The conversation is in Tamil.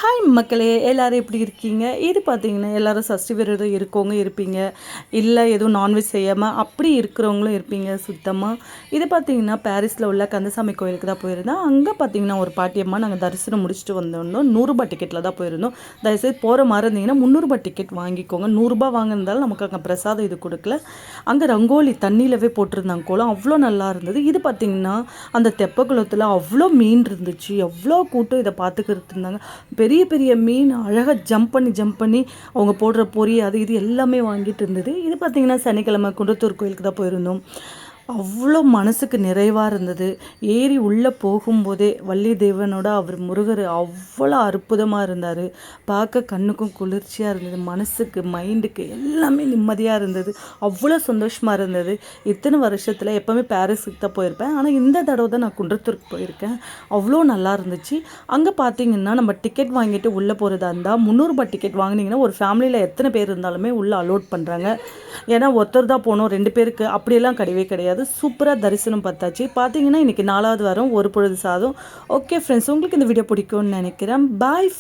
ஹாய் மக்களே, எல்லோரும் எப்படி இருக்கீங்க? இது பார்த்தீங்கன்னா எல்லோரும் சஷ்டி விரதம் இருக்கவங்க இருப்பீங்க, இல்லை எதுவும் நான்வெஜ் செய்யாமல் அப்படி இருக்கிறவங்களும் இருப்பீங்க சுத்தமாக. இது பார்த்தீங்கன்னா பாரிஸில் உள்ள கந்தசாமி கோயிலுக்கு தான் போயிருந்தோம். அங்கே பார்த்தீங்கன்னா ஒரு பாட்டியம்மா நாங்கள் தரிசனம் முடிச்சுட்டு வந்திருந்தோம். 100 டிக்கெட்டில் தான் போயிருந்தோம். தயவுசெய்து போகிற மாதிரி இருந்தீங்கன்னா 300 டிக்கெட் வாங்கிக்கோங்க. 100 வாங்கியிருந்தாலும் நமக்கு அங்கே பிரசாதம் இது கொடுக்கல. அங்கே ரங்கோலி தண்ணியிலவே போட்டிருந்தாங்க கோலம், அவ்வளோ நல்லா இருந்தது. இது பார்த்திங்கன்னா அந்த தெப்பக்குளத்தில் அவ்வளோ மீன் இருந்துச்சு, எவ்வளோ கூட்டம் இதை பார்த்துக்கிட்டு இருந்தாங்க. பெரிய பெரிய மீன் அழகாக ஜம்ப் பண்ணி அவங்க போடுற பொரி அது இது எல்லாமே வாங்கிட்டு இருந்தது. இது பார்த்திங்கன்னா சனிக்கிழமை குன்றத்தூர் கோயிலுக்கு தான் போயிருந்தோம். அவ்வளோ மனசுக்கு நிறைவாக இருந்தது. ஏறி உள்ளே போகும்போதே வள்ளி தேவனோட அவர் முருகர் அவ்வளோ அற்புதமாக இருந்தார். பார்க்க கண்ணுக்கும் குளிர்ச்சியாக இருந்தது, மனசுக்கு மைண்டுக்கு எல்லாமே நிம்மதியாக இருந்தது. அவ்வளோ சந்தோஷமாக இருந்தது. இத்தனை வருஷத்தில் எப்போவுமே பாரிஸுக்கு தான் போயிருப்பேன், ஆனால் இந்த தடவை தான் நான் குன்றத்தூருக்கு போயிருக்கேன். அவ்வளோ நல்லா இருந்துச்சு. அங்கே பார்த்தீங்கன்னா நம்ம டிக்கெட் வாங்கிட்டு உள்ளே போகிறதா இருந்தால் 300 டிக்கெட் வாங்கினீங்கன்னா ஒரு ஃபேமிலியில் எத்தனை பேர் இருந்தாலுமே உள்ளே அலோட் பண்ணுறாங்க. ஏன்னா ஒருத்தர் தான் போகணும், 2 பேருக்கு அப்படியெல்லாம் கிடையாது. சூப்பராக தரிசனம் பார்த்தாச்சு. பார்த்தீங்கன்னா இன்றைக்கி 4வது வாரம் ஒரு பொழுது சாதம். ஓகே ஃப்ரெண்ட்ஸ், உங்களுக்கு இந்த வீடியோ பிடிக்கும்னு நினைக்கிறேன். பாய்.